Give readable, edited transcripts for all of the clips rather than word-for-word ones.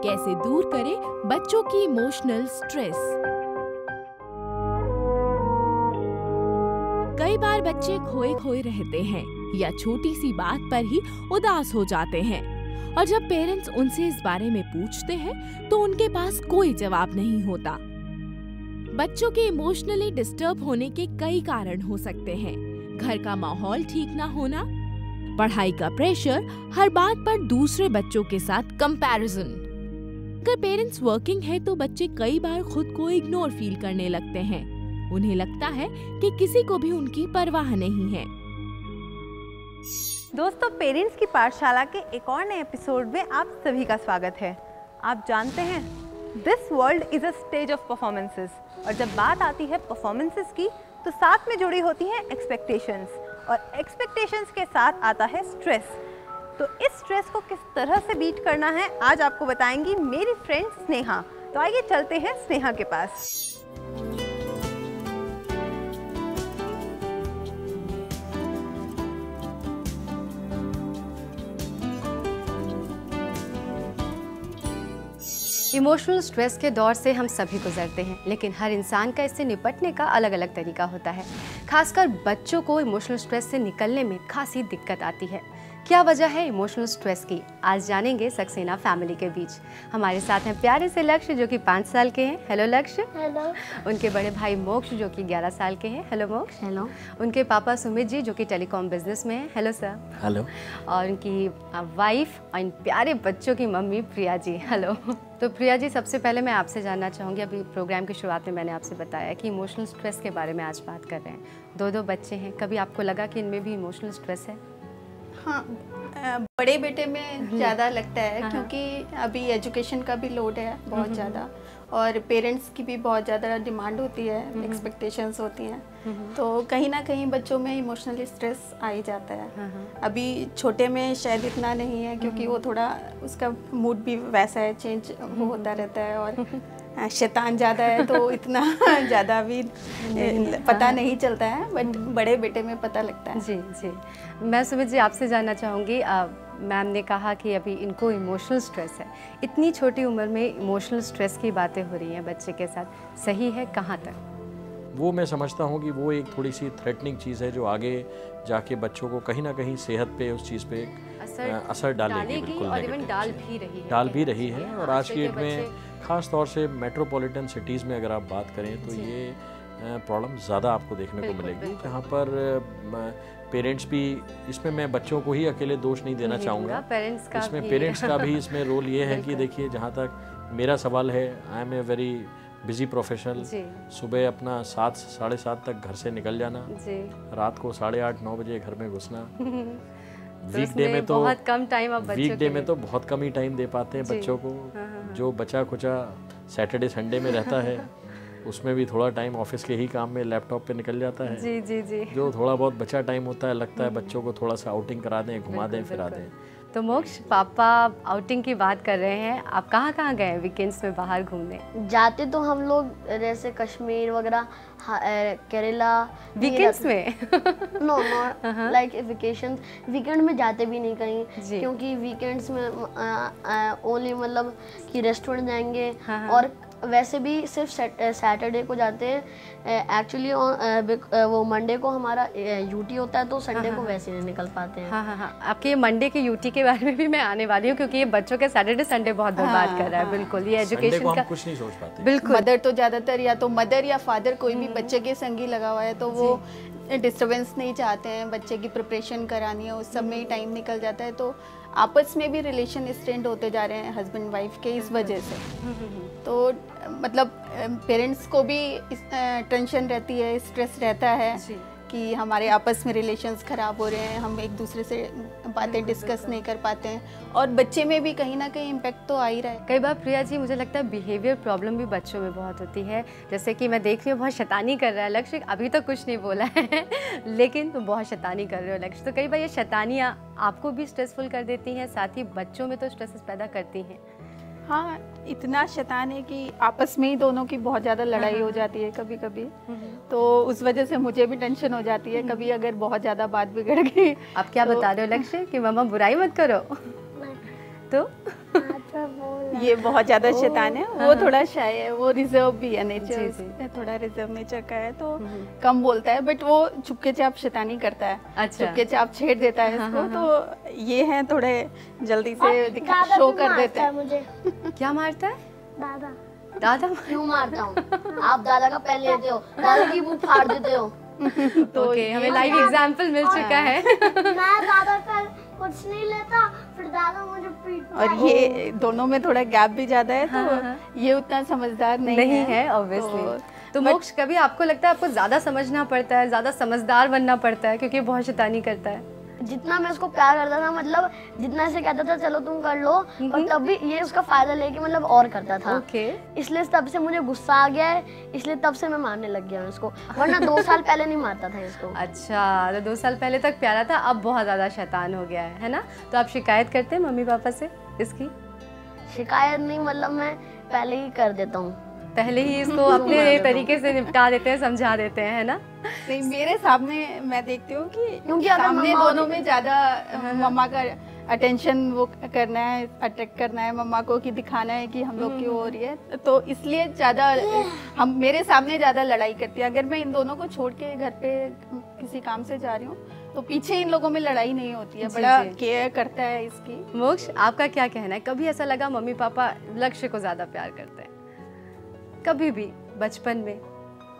कैसे दूर करें बच्चों की इमोशनल स्ट्रेस। कई बार बच्चे खोए खोए रहते हैं या छोटी सी बात पर ही उदास हो जाते हैं और जब पेरेंट्स उनसे इस बारे में पूछते हैं तो उनके पास कोई जवाब नहीं होता। बच्चों के इमोशनली डिस्टर्ब होने के कई कारण हो सकते हैं। घर का माहौल ठीक ना होना, पढ़ाई का प्रेशर, हर बात पर दूसरे बच्चों के साथ कंपैरिजन। अगर पेरेंट्स वर्किंग है तो बच्चे कई बार खुद को इग्नोर फील करने लगते हैं। उन्हें लगता है कि किसी को भी उनकी परवाह नहीं है। दोस्तों, पेरेंट्स की पाठशाला के एक और नए एपिसोड में आप सभी का स्वागत है। आप जानते हैं, this world is a stage of performances, और जब बात आती है परफॉर्मेंसेस की तो साथ में जुड़ी होती हैं एक्सपेक्टेशंस, और एक्सपेक्टेशंस के साथ आता है स्ट्रेस। तो इस स्ट्रेस को किस तरह से बीट करना है आज आपको बताएंगी मेरी फ्रेंड स्नेहा। तो आइए चलते हैं स्नेहा के पास। इमोशनल स्ट्रेस के दौर से हम सभी गुजरते हैं, लेकिन हर इंसान का इससे निपटने का अलग अलग तरीका होता है। खासकर बच्चों को इमोशनल स्ट्रेस से निकलने में खासी दिक्कत आती है। क्या वजह है इमोशनल स्ट्रेस की, आज जानेंगे सक्सेना फैमिली के बीच। हमारे साथ हैं प्यारे से लक्ष्य जो कि 5 साल के हैं। हेलो लक्ष्य। हेलो। उनके बड़े भाई मोक्ष जो कि 11 साल के हैं। हेलो मोक्ष। हेलो। उनके पापा सुमित जी जो कि टेलीकॉम बिजनेस में हैं। Hello sir. हेलो। और उनकी वाइफ और इन प्यारे बच्चों की मम्मी प्रिया जी। हेलो। तो प्रिया जी, सबसे पहले मैं आपसे जानना चाहूँगी, अभी प्रोग्राम की शुरुआत में मैंने आपसे बताया कि इमोशनल स्ट्रेस के बारे में आज बात कर रहे हैं। 2 बच्चे हैं, कभी आपको लगा कि इनमें भी इमोशनल स्ट्रेस है? हाँ, बड़े बेटे में ज़्यादा लगता है क्योंकि अभी एजुकेशन का भी लोड है बहुत ज़्यादा, और पेरेंट्स की भी बहुत ज़्यादा डिमांड होती है, एक्सपेक्टेशंस होती हैं, तो कहीं ना कहीं बच्चों में इमोशनली स्ट्रेस आ ही जाता है। अभी छोटे में शायद इतना नहीं है क्योंकि वो थोड़ा, उसका मूड भी वैसा है, चेंज होता रहता है, और शैतान ज़्यादा है तो इतना ज़्यादा भी पता नहीं चलता है, बट बड़े बेटे में पता लगता है। जी जी। मैं सुमित जी आपसे जानना चाहूँगी, मैम ने कहा कि अभी इनको इमोशनल स्ट्रेस है। इतनी छोटी उम्र में इमोशनल स्ट्रेस की बातें हो रही हैं बच्चे के साथ, सही है? कहाँ तक? वो मैं समझता हूँ कि वो एक थोड़ी सी थ्रेटनिंग चीज़ है जो आगे जाके बच्चों को कहीं ना कहीं सेहत पे, उस चीज़ पे असर डालेगी। बिल्कुल और इवन डाल भी रही है। और आज की डेट में ख़ास तौर से मेट्रोपॉलिटन सिटीज़ में अगर आप बात करें तो ये प्रॉब्लम ज़्यादा आपको देखने को मिलेगी, जहाँ पर पेरेंट्स भी, इसमें मैं बच्चों को ही अकेले दोष नहीं देना चाहूँगा, इसमें पेरेंट्स का भी इसमें रोल ये है कि देखिए, जहाँ तक मेरा सवाल है, I am a very busy professional. सुबह अपना 7 साढ़े 7 तक घर से निकल जाना, रात को 8:30-9 बजे घर में घुसना। वीकडे में तो बहुत कम टाइम, अब वीकडे में तो बहुत कम ही टाइम दे पाते हैं बच्चों को। जो बचा खुचा सैटरडे संडे में रहता है उसमें भी थोड़ा टाइम ऑफिस के ही काम में लैपटॉप पे निकल जाता है। जी जी जी। जो थोड़ा बहुत बचा टाइम होता है, लगता है बच्चों को थोड़ा सा आउटिंग करा दें, घुमा दें, फिरा दें। तो मोक्ष, पापा आउटिंग की बात कर रहे हैं, आप कहाँ कहाँ गए वीकेंड्स में बाहर घूमने? जाते तो हम लोग जैसे कश्मीर वगैरह, केरला। वीकेंड्स में? No not like vacation. Weekend में जाते भी नहीं कहीं, क्योंकि वीकेंड्स में ओनली मतलब कि रेस्टोरेंट जाएंगे, और वैसे भी सिर्फ सैटरडे को जाते हैं। एक्चुअली वो मंडे को हमारा यूटी होता है, तो संडे को वैसे नहीं निकल पाते हैं। हाँ, आपके मंडे के यूटी के बारे में भी मैं आने वाली हूँ, क्योंकि ये बच्चों के सैटरडे संडे बहुत बर्बाद कर रहा है। बिल्कुल, ये एजुकेशन का कुछ नहीं सोच पाते। बिल्कुल। मदर तो ज़्यादातर, या तो मदर या फादर कोई भी बच्चे के संग ही लगा हुआ है, तो वो डिस्टर्बेंस नहीं चाहते हैं, बच्चे की प्रिपरेशन करानी है, उस सब में ही टाइम निकल जाता है, तो आपस में भी रिलेशन स्ट्रेंड होते जा रहे हैं हस्बैंड वाइफ के इस वजह से। तो मतलब पेरेंट्स को भी टेंशन रहती है, स्ट्रेस रहता है कि हमारे आपस में रिलेशंस ख़राब हो रहे हैं, हम एक दूसरे से बातें डिस्कस नहीं कर पाते हैं, और बच्चे में भी कहीं ना कहीं इम्पैक्ट तो आ ही रहा है। कई बार प्रिया जी, मुझे लगता है बिहेवियर प्रॉब्लम भी बच्चों में बहुत होती है। जैसे कि मैं देख रही हूँ बहुत शैतानी कर रहा है लक्ष्य, अभी तो कुछ नहीं बोला है लेकिन तुम बहुत शैतानी कर रहे हो लक्ष्य। तो कई बार ये शैतानियाँ आपको भी स्ट्रेसफुल कर देती हैं, साथ ही बच्चों में तो स्ट्रेस पैदा करती हैं। हाँ, इतना शैतान है कि आपस में ही दोनों की बहुत ज़्यादा लड़ाई हो जाती है कभी कभी, तो उस वजह से मुझे भी टेंशन हो जाती है कभी अगर बहुत ज़्यादा बात बिगड़ गई। आप क्या बता रहे हो लक्ष्य कि मम्मा बुराई मत करो? तो ये बहुत ज़्यादा शैतान है, वो थोड़ा शाय है, वो रिजर्व भी है नेचर, थोड़ा रिजर्व नेचर का है, तो कम बोलता है, बट वो चुपके चाप शैतानी करता है। अच्छा। चुपके चाप छेड़ देता है इसको, तो ये है थोड़े जल्दी से शो कर देते हैं मुझे। क्या मारता है? दादा क्यों मारता हूँ? आप दादा का पेन लेते हो, दादा की बुक फाड़ देते हो। तो हमें लाइव एग्जांपल मिल चुका है। मैं दादा का कुछ नहीं लेता, फिर दादा मुझे पीटता है। और ये दोनों में थोड़ा गैप भी ज्यादा है, तो ये उतना समझदार नहीं है ऑब्वियसली। तो मोक्ष, कभी आपको लगता है आपको ज्यादा समझना पड़ता है, ज्यादा समझदार बनना पड़ता है क्योंकि बहुत शैतानी करता है? जितना मैं उसको प्यार करता था, मतलब जितना से कहता था चलो तुम कर लो, और तब भी ये उसका फायदा लेके मतलब और करता था। इसलिए तब से मुझे गुस्सा आ गया है, इसलिए तब से मैं मारने लग गया हूँ इसको, वरना 2 साल पहले नहीं मारता था इसको। अच्छा, तो 2 साल पहले तक प्यारा था, अब बहुत ज्यादा शैतान हो गया है ना? तो आप शिकायत करते हैं मम्मी पापा से इसकी? शिकायत नहीं, मतलब मैं पहले ही कर देता हूँ, पहले ही इसको अपने तरीके से निपटा देते हैं, समझा देते हैं, है ना? नहीं, मेरे सामने मैं देखती हूँ कि क्योंकि सामने दोनों में ज्यादा मम्मा का अटेंशन वो करना है, अट्रैक्ट करना है मम्मा को, कि दिखाना है कि हम लोग की हो रही है, तो इसलिए ज्यादा हम मेरे सामने ज्यादा लड़ाई करती है। अगर मैं इन दोनों को छोड़ के घर पे किसी काम से जा रही हूँ तो पीछे इन लोगों में लड़ाई नहीं होती है, बड़ा केयर करता है इसकी। मोक्ष, आपका क्या कहना है? कभी ऐसा लगा मम्मी पापा लक्ष्य को ज्यादा प्यार करते हैं? कभी भी बचपन में?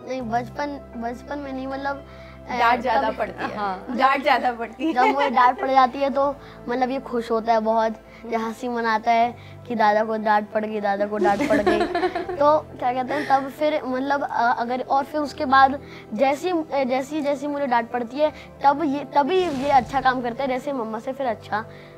नहीं, बचपन में नहीं, मतलब डांट ज्यादा पड़ती है। हाँ, डांट ज्यादा पड़ती है। जब मुझे डांट पड़ जाती है तो मतलब ये खुश होता है बहुत, ये हंसी मनाता है कि दादा को डांट पड़ गई, दादा को डांट पड़ गई। तो क्या कहते हैं, तब फिर मतलब अगर, और फिर उसके बाद जैसी मुझे डांट पड़ती है तभी ये अच्छा काम करता है, जैसे मम्मा से फिर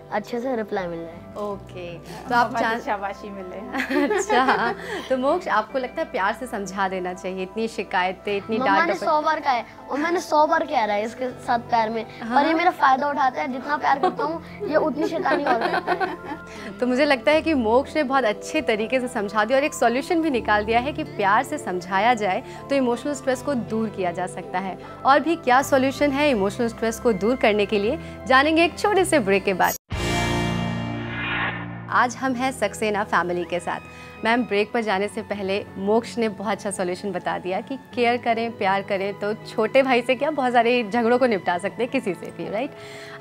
अच्छे से रिप्लाई मिल जाए। ओके, तो आप शाबाशी मिले। अच्छा, तो मोक्ष, आपको लगता है प्यार से समझा देना चाहिए? इतनी शिकायतें, इतनी डांट, मैंने 100 बार कहा है और मैंने 100 बार कह रहा है इसके साथ प्यार में, पर ये मेरा फायदा उठाता है। जितना प्यार करता हूँ ये उतनी शैतानी और करता है। तो मुझे लगता है कि मोक्ष ने बहुत अच्छे तरीके से समझा दिया और एक सॉल्यूशन भी निकाल दिया है कि प्यार से समझाया जाए तो इमोशनल स्ट्रेस को दूर किया जा सकता है। और भी क्या सॉल्यूशन है इमोशनल स्ट्रेस को दूर करने के लिए, जानेंगे एक छोटे से ब्रेक के बाद। आज हम हैं सक्सेना फैमिली के साथ। मैम, ब्रेक पर जाने से पहले मोक्ष ने बहुत अच्छा सॉल्यूशन बता दिया कि केयर करें, प्यार करें तो छोटे भाई से क्या बहुत सारे झगड़ों को निपटा सकते हैं, किसी से भी, राइट?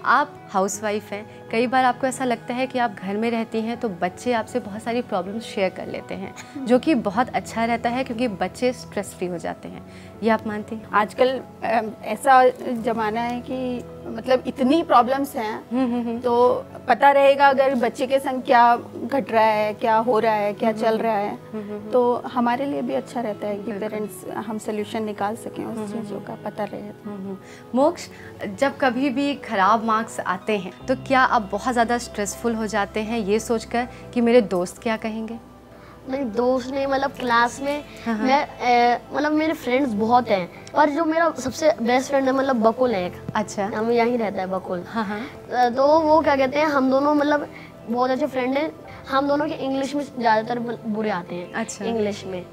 आप हाउसवाइफ हैं, कई बार आपको ऐसा लगता है कि आप घर में रहती हैं तो बच्चे आपसे बहुत सारी प्रॉब्लम्स शेयर कर लेते हैं, जो कि बहुत अच्छा रहता है क्योंकि बच्चे स्ट्रेस फ्री हो जाते हैं। ये आप मानती हैं? आजकल ऐसा ज़माना है कि मतलब इतनी प्रॉब्लम्स हैं, तो पता रहेगा अगर बच्चे के संग क्या घट रहा है, क्या हो रहा है, क्या चल रहा है, तो हमारे लिए भी अच्छा रहता है कि पेरेंट्स हम सोल्यूशन निकाल सकें उस चीज़ों का, पता रहे। मोक्ष, जब कभी भी खराब मार्क्स आते हैं तो क्या आप बहुत ज़्यादा स्ट्रेसफुल हो जाते हैं ये सोचकर कि मेरे दोस्त क्या कहेंगे? नहीं, दोस्त नहीं, मतलब क्लास में मैं मतलब मेरे फ्रेंड्स बहुत हैं, और जो मेरा सबसे बेस्ट फ्रेंड है मतलब बकुल है एक। अच्छा, हम यहीं रहता है बकुल। हाँ। तो वो क्या कहते हैं, हम दोनों मतलब बहुत अच्छे फ्रेंड हैं। हम दोनों के इंग्लिश में ज़्यादातर बुरे आते हैं। अच्छा। इंग्लिश में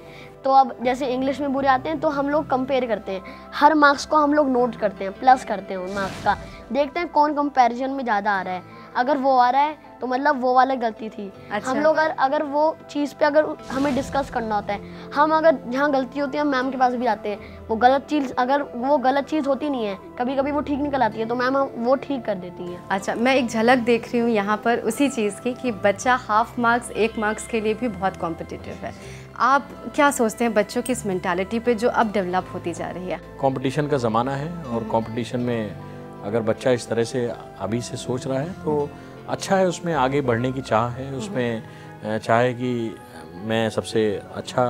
तो अब जैसे इंग्लिश में बुरे आते हैं तो हम लोग कंपेयर करते हैं, हर मार्क्स को हम लोग नोट करते हैं, प्लस करते हैं उन मार्क्स का, देखते हैं कौन कंपैरिजन में ज़्यादा आ रहा है। अगर वो आ रहा है तो मतलब वो वाला गलती थी। अच्छा। हम लोग अगर वो चीज़ पे अगर हमें डिस्कस करना होता है, हम अगर जहाँ गलती होती है हम मैम के पास भी जाते हैं। वो गलत चीज़, अगर वो गलत चीज़ होती नहीं है, कभी कभी वो ठीक निकल आती है तो मैम वो ठीक कर देती हैं। अच्छा, मैं एक झलक देख रही हूँ यहाँ पर उसी चीज़ की कि बच्चा हाफ मार्क्स 1 मार्क्स के लिए भी बहुत कॉम्पिटिटिव है। आप क्या सोचते हैं बच्चों की इस मेंटालिटी पे जो अब डेवलप होती जा रही है? कंपटीशन का ज़माना है और कंपटीशन में अगर बच्चा इस तरह से अभी से सोच रहा है तो अच्छा है, उसमें आगे बढ़ने की चाह है, उसमें चाहे कि मैं सबसे अच्छा,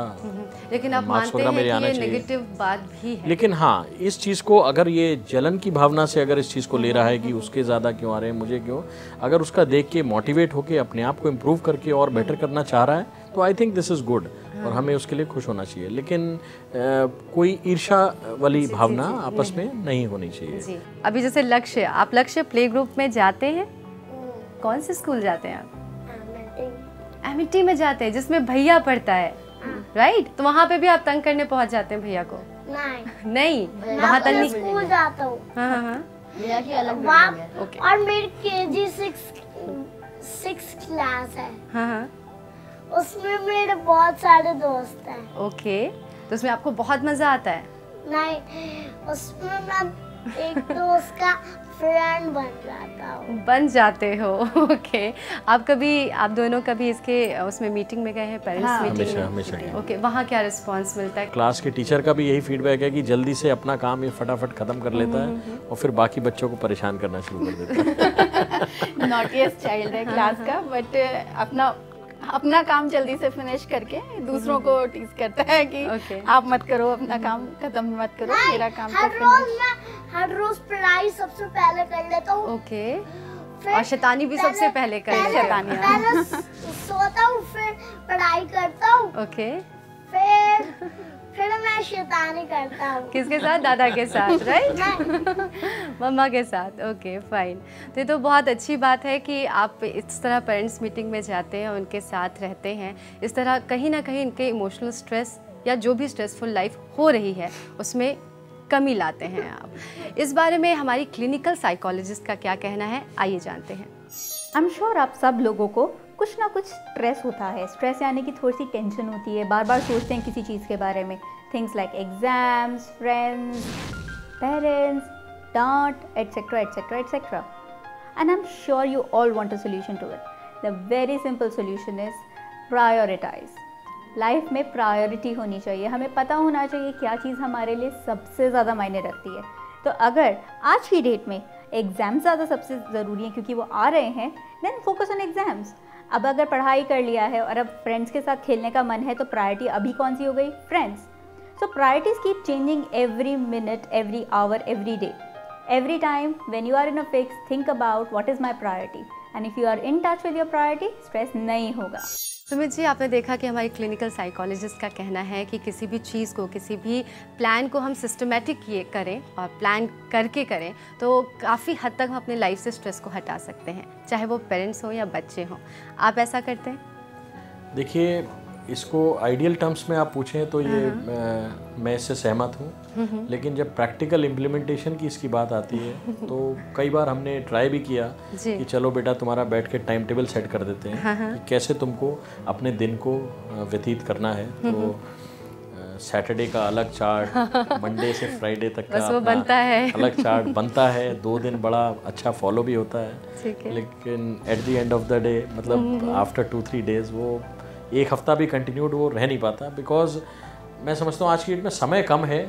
लेकिन आप मानते हैं कि ये नेगेटिव बात भी है। लेकिन हाँ, इस चीज़ को अगर ये जलन की भावना से अगर इस चीज़ को ले रहा है कि उसके ज़्यादा क्यों आ रहे हैं, मुझे क्यों, अगर उसका देख के मोटिवेट होके अपने आप को इम्प्रूव करके और बेटर करना चाह रहा है तो I think this is good और हमें उसके लिए खुश होना चाहिए। लेकिन कोई ईर्ष्या वाली भावना आपस में नहीं होनी चाहिए। जी। अभी जैसे लक्ष्य, आप लक्ष्य प्ले ग्रुप में जाते हैं, कौन से स्कूल जाते हैं आप? एमिटी में जाते हैं जिसमें भैया पढ़ता है, राइट? तो वहाँ पे भी आप तंग करने पहुँच जाते हैं भैया को? नहीं, वहाँ तक नहीं। स्कूल जाता हूँ। हाँ। भैया की अलग ओके। और मेरी केजी 6 क्लास है। हाँ। उसमें मेरे बहुत सारे दोस्त हैं। ओके, तो उसमें आपको बहुत मजा आता है? नहीं, उसमें मैं एक दोस्त का फ्रेंड बन जाते हो। ओके, आप दोनों कभी इसके उसमें मीटिंग में गए हैं, पेरेंट्स मीटिंग में? हमेशा। ओके, वहाँ क्या रिस्पांस मिलता है? क्लास के टीचर का भी यही फीडबैक है कि जल्दी से अपना काम ये फटाफट खत्म कर लेता है और फिर बाकी बच्चों को परेशान करना शुरू कर देता है। नॉटीएस्ट चाइल्ड है क्लास का, बट अपना काम जल्दी से फिनिश करके दूसरों को टीज करता है कि आप मत करो, अपना काम खत्म मत करो, मेरा काम हर रोज पढ़ाई सबसे पहले कर लेता हूँ। ओके, और शैतानी भी सबसे पहले कर लेता हूँ। पहले सोता हूँ, फिर पढ़ाई करता हूँ। ओके, फिर मैं शैतानी करता हूँ। किसके साथ? दादा के साथ, राइट? मम्मा के साथ। Okay, fine. तो ये तो बहुत अच्छी बात है कि आप इस तरह पेरेंट्स मीटिंग में जाते हैं, उनके साथ रहते हैं। इस तरह कहीं ना कहीं इनके इमोशनल स्ट्रेस या जो भी स्ट्रेसफुल लाइफ हो रही है उसमें कमी लाते हैं आप। इस बारे में हमारी क्लिनिकल साइकोलॉजिस्ट का क्या कहना है, आइए जानते हैं। आई एम श्योर आप सब लोगों को कुछ ना कुछ स्ट्रेस होता है। स्ट्रेस यानी कि थोड़ी सी टेंशन होती है, बार बार सोचते हैं किसी चीज़ के बारे में। Things like exams, friends, parents, डांट, etcetera etcetera etcetera. And I am sure you all want a solution to it. The very simple solution is prioritise. Life में प्रायोरिटी होनी चाहिए। हमें पता होना चाहिए क्या चीज़ हमारे लिए सबसे ज़्यादा मायने रखती है। तो अगर आज की डेट में एग्ज़ाम्स ज़्यादा सबसे ज़रूरी हैं क्योंकि वो आ रहे हैं, देन फोकस ऑन एग्ज़ाम्स। अब अगर पढ़ाई कर लिया है और अब फ्रेंड्स के साथ खेलने का मन है तो प्रायोरिटी अभी कौन सी हो गई? Friends. So priorities keep changing every minute, every hour, every day, every time. When you are in a fix, think about what is my priority, and if you are in touch with your priority, stress नहीं होगा। सुमित जी, आपने देखा कि हमारी clinical psychologist का कहना है कि किसी भी चीज़ को, किसी भी प्लान को हम सिस्टमेटिक ये करें और प्लान करके करें तो काफ़ी हद तक हम अपने लाइफ से स्ट्रेस को हटा सकते हैं, चाहे वो पेरेंट्स हों या बच्चे हों। आप ऐसा करते हैं? देखिए, इसको आइडियल टर्म्स में आप पूछें तो ये मैं इससे सहमत हूँ, लेकिन जब प्रैक्टिकल इम्प्लीमेंटेशन की इसकी बात आती है तो कई बार हमने ट्राई भी किया कि चलो बेटा तुम्हारा बैठ के टाइम टेबल सेट कर देते हैं कि कैसे तुमको अपने दिन को व्यतीत करना है। तो सैटरडे का अलग चार्ट, मंडे से फ्राइडे तक का वो बनता है, अलग चार्ट बनता है। 2 दिन बड़ा अच्छा फॉलो भी होता है, लेकिन at the end of the day, मतलब आफ्टर 2-3 डेज वो एक हफ्ता भी कंटिन्यूड वो रह नहीं पाता, बिकॉज मैं समझता हूँ आज की डेट में समय कम है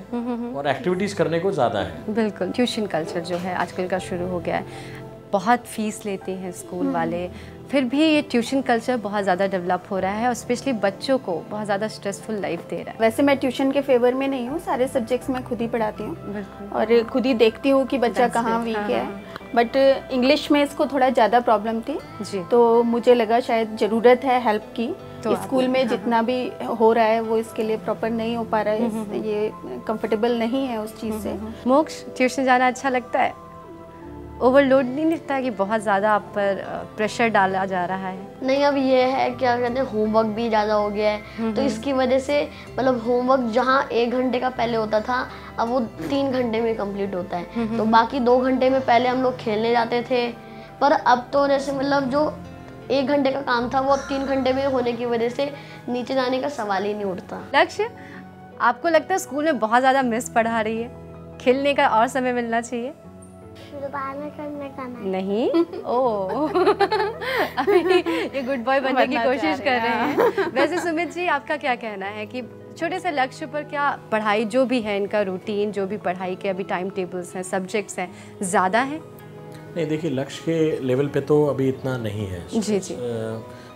और एक्टिविटीज़ करने को ज़्यादा है। बिल्कुल, ट्यूशन कल्चर जो है आजकल का शुरू हो गया है, बहुत फीस लेते हैं स्कूल वाले, फिर भी ये ट्यूशन कल्चर बहुत ज़्यादा डेवलप हो रहा है और स्पेशली बच्चों को बहुत ज़्यादा स्ट्रेसफुल लाइफ दे रहा है। वैसे मैं ट्यूशन के फेवर में नहीं हूँ, सारे सब्जेक्ट्स मैं खुद ही पढ़ाती हूँ और खुद ही देखती हूँ कि बच्चा कहाँ वीक है। बट इंग्लिश में इसको थोड़ा ज़्यादा प्रॉब्लम थी जी, तो मुझे लगा शायद ज़रूरत है हेल्प की। तो स्कूल में जितना भी हो रहा है वो इसके लिए प्रॉपर नहीं हो पा रहा है, ये कंफर्टेबल नहीं है उस चीज़ से। मोक्ष, ट्यूशन जाना अच्छा लगता है? ओवरलोड नहीं दिखता कि बहुत ज़्यादा आप पर प्रेशर डाला जा रहा है? नहीं, अब ये है क्या कहते हैं, होमवर्क भी ज़्यादा हो गया है, तो इसकी वजह से मतलब होमवर्क जहाँ 1 घंटे का पहले होता था अब वो 3 घंटे में कंप्लीट होता है। तो बाकी 2 घंटे में पहले हम लोग खेलने जाते थे, पर अब तो जैसे मतलब जो 1 घंटे का काम था वो अब 3 घंटे में होने की वजह से नीचे जाने का सवाल ही नहीं उठता। लक्ष्य, आपको लगता है स्कूल में बहुत ज़्यादा मिस पढ़ा रही है, खेलने का और समय मिलना चाहिए? करने का नहीं। ओह अभी ये गुड बॉय बनने की कोशिश कर रहे हैं। वैसे सुमित जी, आपका क्या कहना है कि छोटे से लक्ष्य पर क्या पढ़ाई जो भी है, इनका रूटीन जो भी पढ़ाई के अभी टाइम टेबल्स हैं, सब्जेक्ट्स हैं, ज़्यादा है? नहीं, देखिए लक्ष्य के लेवल पे तो अभी इतना नहीं है जी जी,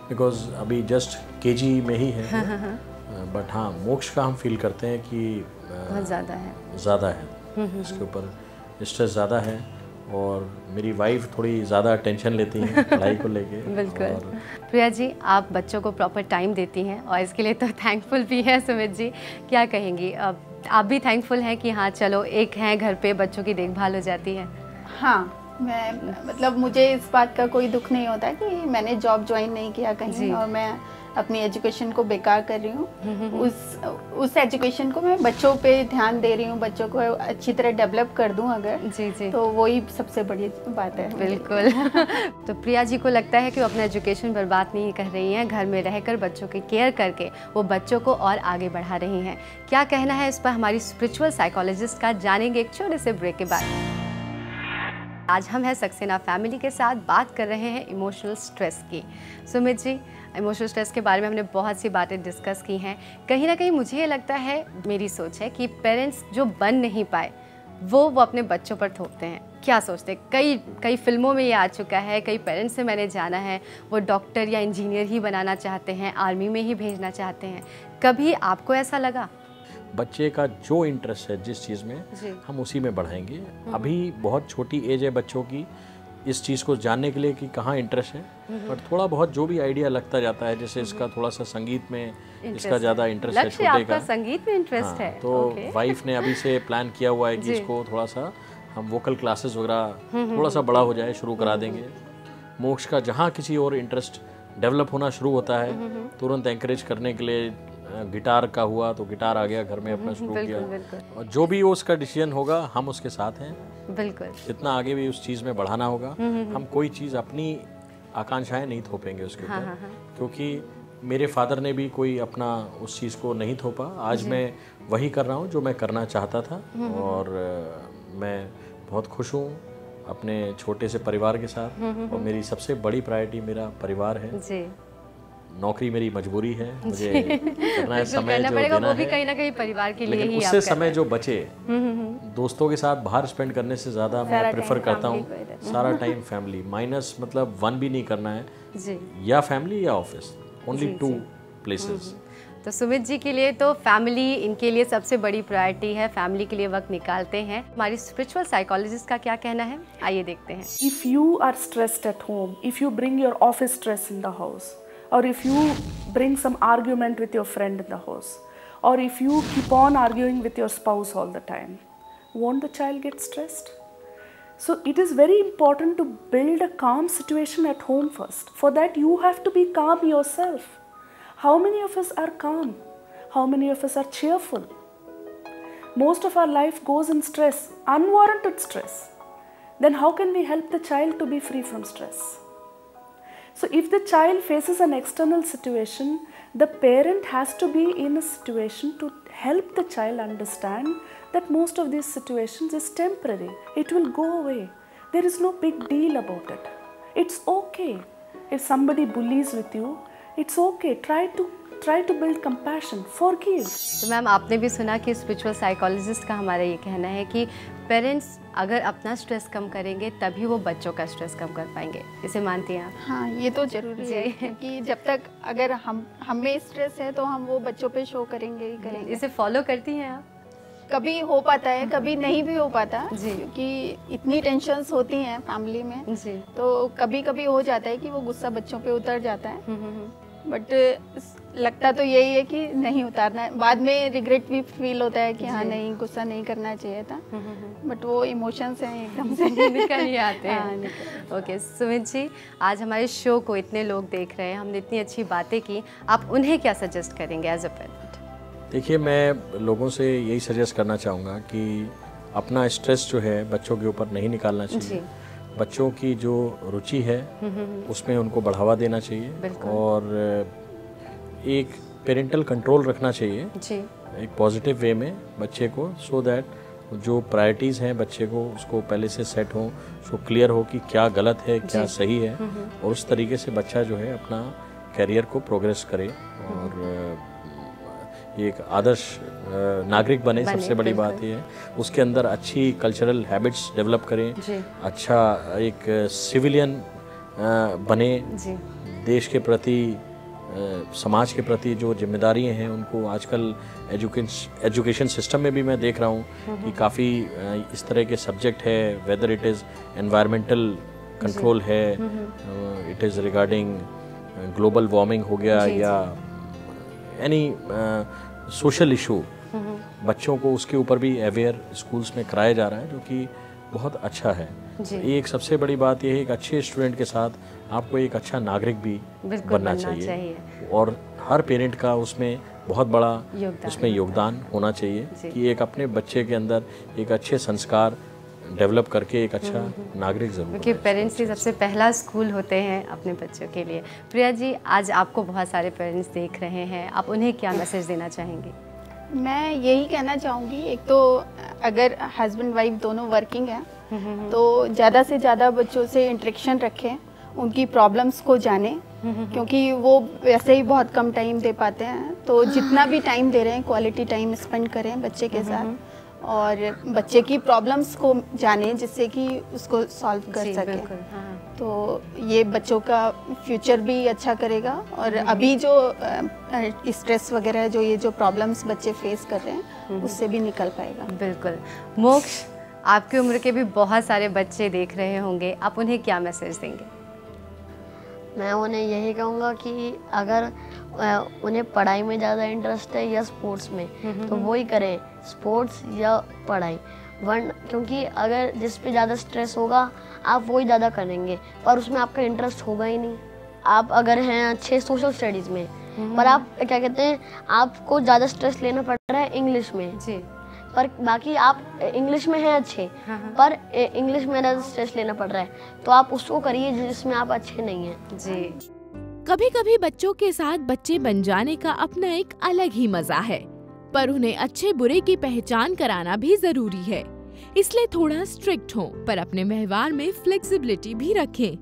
बिकॉज अभी जस्ट केजी में ही है। बट हाँ, मोक्ष का हम फील करते हैं कि बहुत ज़्यादा है, इसके ऊपर स्ट्रेस ज़्यादा है और मेरी वाइफ थोड़ी ज़्यादा टेंशन लेती हैं पढ़ाई को लेके। बिल्कुल। प्रिया जी, आप बच्चों को प्रॉपर टाइम देती हैं और इसके लिए तो थैंकफुल भी है। सुमित जी, क्या कहेंगी? अब आप भी थैंकफुल हैं कि हाँ चलो एक है घर पे, बच्चों की देखभाल हो जाती है? हाँ, मैं मतलब मुझे इस बात का कोई दुख नहीं होता कि मैंने जॉब ज्वाइन नहीं किया कहीं और मैं अपनी एजुकेशन को बेकार कर रही हूँ, उस एजुकेशन को मैं बच्चों पे ध्यान दे रही हूँ, बच्चों को अच्छी तरह डेवलप कर दूँ अगर, जी जी, तो वही सबसे बड़ी बात है। बिल्कुल। तो प्रिया जी को लगता है कि वो अपना एजुकेशन बर्बाद नहीं कर रही हैं, घर में रहकर बच्चों की केयर करके वो बच्चों को और आगे बढ़ा रही हैं। क्या कहना है इस पर हमारी स्पिरिचुअल साइकोलॉजिस्ट का, जानेंगे एक छोटे से ब्रेक के बाद। आज हम हैं सक्सेना फैमिली के साथ, बात कर रहे हैं इमोशनल स्ट्रेस की। सुमित जी, इमोशनल स्ट्रेस के बारे में हमने बहुत सी बातें डिस्कस की हैं। कहीं ना कहीं मुझे ये लगता है, मेरी सोच है कि पेरेंट्स जो बन नहीं पाए वो अपने बच्चों पर थोपते हैं। क्या सोचते हैं? कई फिल्मों में ये आ चुका है, कई पेरेंट्स से मैंने जाना है वो डॉक्टर या इंजीनियर ही बनाना चाहते हैं, आर्मी में ही भेजना चाहते हैं। कभी आपको ऐसा लगा? बच्चे का जो इंटरेस्ट है जिस चीज़ में, हम उसी में बढ़ाएंगे। अभी बहुत छोटी एज है बच्चों की इस चीज़ को जानने के लिए कि कहाँ इंटरेस्ट है, पर थोड़ा बहुत जो भी आइडिया लगता जाता है, जैसे इसका थोड़ा सा संगीत में इसका ज़्यादा इंटरेस्ट है, छोटे का संगीत में इंटरेस्ट है, तो वाइफ ने अभी से प्लान किया हुआ है कि इसको थोड़ा सा हम वोकल क्लासेस वगैरह थोड़ा सा बड़ा हो जाए शुरू करा देंगे। मोक्ष का जहाँ किसी और इंटरेस्ट डेवलप होना शुरू होता है तुरंत एंकरेज करने के लिए, गिटार का हुआ तो गिटार आ गया घर में अपना शुरू किया, और जो भी उसका डिसीजन होगा हम उसके साथ हैं। बिल्कुल, जितना आगे भी उस चीज़ में बढ़ाना होगा, हम कोई चीज़ अपनी आकांक्षाएं नहीं थोपेंगे उसके ऊपर, क्योंकि मेरे फादर ने भी कोई अपना उस चीज़ को नहीं थोपा। आज मैं वही कर रहा हूँ जो मैं करना चाहता था, और मैं बहुत खुश हूँ अपने छोटे से परिवार के साथ, और मेरी सबसे बड़ी प्रायोरिटी मेरा परिवार है जी। नौकरी मेरी मजबूरी है, मुझे करना है, समय जो देना वो भी कहीं ना कहीं परिवार के लिए ही। उससे समय जो बचे दोस्तों के साथ बाहर स्पेंड करने से ज़्यादा मैं प्रेफर करता हूँ सारा टाइम फैमिली, माइनस मतलब वन भी नहीं करना है जी, या फैमिली या ऑफिस, ओनली 2 प्लेसेस। तो सुमित जी के लिए तो फैमिली इनके लिए सबसे बड़ी प्रायोरिटी है, फैमिली के लिए वक्त निकालते हैं। हमारी स्पिरिचुअल साइकोलॉजिस्ट का क्या कहना है, आइए देखते हैं। If you are stressed at home, if you bring your office stress in the house, or if you bring some argument with your friend in the house, or if you keep on arguing with your spouse all the time, won't the child get stressed? So it is very important to build a calm situation at home first. For that you have to be calm yourself. How many of us are calm? How many of us are cheerful? Most of our life goes in stress, unwarranted stress. Then how can we help the child to be free from stress? So if the child faces an external situation, the parent has to be in a situation to help the child understand that most of these situations is temporary. It will go away. There is no big deal about it. It's okay. If somebody bullies with you, it's okay. Try to build compassion, forgive. तो ma'am आपने भी सुना कि spiritual psychologist का हमारा ये कहना है कि पेरेंट्स अगर अपना स्ट्रेस कम करेंगे तभी वो बच्चों का स्ट्रेस कम कर पाएंगे। इसे मानती हैं आप? हाँ, ये तो जरूरी है कि जब तक अगर हमें स्ट्रेस है तो हम वो बच्चों पे शो करेंगे ही करेंगे। इसे फॉलो करती हैं आप? कभी हो पाता है, कभी नहीं भी हो पाता जी, क्योंकि इतनी टेंशन्स होती हैं फैमिली में जी, तो कभी कभी हो जाता है कि वो गुस्सा बच्चों पे उतर जाता है, बट लगता तो यही है कि नहीं उतारना है। बाद में रिग्रेट भी फील होता है कि हाँ नहीं, गुस्सा नहीं करना चाहिए था, बट वो इमोशंस हैं एकदम से निकल ही आते हैं। ओके सुमित जी, आज हमारे शो को इतने लोग देख रहे हैं, हमने इतनी अच्छी बातें की, आप उन्हें क्या सजेस्ट करेंगे एज अ पेरेंट? देखिए, मैं लोगों से यही सजेस्ट करना चाहूँगा कि अपना स्ट्रेस जो है बच्चों के ऊपर नहीं निकालना चाहिए। बच्चों की जो रुचि है उसमें उनको बढ़ावा देना चाहिए, और एक पेरेंटल कंट्रोल रखना चाहिए जी, एक पॉजिटिव वे में बच्चे को, सो दैट जो प्रायोरिटीज़ हैं बच्चे को उसको पहले से सेट हो, उसको क्लियर हो कि क्या गलत है क्या सही है, और उस तरीके से बच्चा जो है अपना कैरियर को प्रोग्रेस करे और एक आदर्श नागरिक बने। सबसे बड़ी बात ये है उसके अंदर अच्छी कल्चरल हैबिट्स डेवलप करें, अच्छा एक सिविलियन बने, देश के प्रति समाज के प्रति जो जिम्मेदारियां हैं उनको आजकल एजुकेशन सिस्टम में भी मैं देख रहा हूँ कि काफ़ी इस तरह के सब्जेक्ट है, whether it is environmental control है, it is regarding global warming हो गया या एनी सोशल इशू, बच्चों को उसके ऊपर भी अवेयर स्कूल्स में कराया जा रहा है, जो कि बहुत अच्छा है। एक सबसे बड़ी बात यह है कि अच्छे स्टूडेंट के साथ आपको एक अच्छा नागरिक भी बनना चाहिए और हर पेरेंट का उसमें बहुत बड़ा उसमें योगदान होना चाहिए कि एक अपने बच्चे के अंदर एक अच्छे संस्कार डेवलप करके एक अच्छा नागरिक जरूर, क्योंकि पेरेंट्स ही सबसे पहला स्कूल होते हैं अपने बच्चों के लिए। प्रिया जी, आज आपको बहुत सारे पेरेंट्स देख रहे हैं, आप उन्हें क्या मैसेज देना चाहेंगे? मैं यही कहना चाहूँगी, एक तो अगर हस्बैंड वाइफ दोनों वर्किंग हैं तो ज़्यादा से ज़्यादा बच्चों से इंटरेक्शन रखें, उनकी प्रॉब्लम्स को जानें, क्योंकि वो वैसे ही बहुत कम टाइम दे पाते हैं। तो जितना भी टाइम दे रहे हैं क्वालिटी टाइम स्पेंड करें बच्चे के साथ और बच्चे की प्रॉब्लम्स को जानें जिससे कि उसको सॉल्व कर सकें। तो ये बच्चों का फ्यूचर भी अच्छा करेगा और अभी जो स्ट्रेस वगैरह जो ये जो प्रॉब्लम्स बच्चे फेस कर रहे हैं उससे भी निकल पाएगा। बिल्कुल। मोक्ष, आपकी उम्र के भी बहुत सारे बच्चे देख रहे होंगे, आप उन्हें क्या मैसेज देंगे? मैं उन्हें यही कहूँगा कि अगर उन्हें पढ़ाई में ज़्यादा इंटरेस्ट है या स्पोर्ट्स में तो वो ही करें, स्पोर्ट्स या पढ़ाई। क्योंकि अगर जिस पे ज़्यादा स्ट्रेस होगा आप वो ही ज़्यादा करेंगे, पर उसमें आपका इंटरेस्ट होगा ही नहीं। आप अगर हैं अच्छे सोशल स्टडीज़ में, पर आप क्या कहते हैं आपको ज़्यादा स्ट्रेस लेना पड़ रहा है इंग्लिश में जी, पर बाकी आप इंग्लिश में हैं अच्छे पर इंग्लिश में ज़्यादा स्ट्रेस लेना पड़ रहा है, तो आप उसको करिए जिसमें आप अच्छे नहीं हैं जी। कभी कभी बच्चों के साथ बच्चे बन जाने का अपना एक अलग ही मजा है, पर उन्हें अच्छे बुरे की पहचान कराना भी जरूरी है। इसलिए थोड़ा स्ट्रिक्ट हों, पर अपने व्यवहार में फ्लेक्सिबिलिटी भी रखें।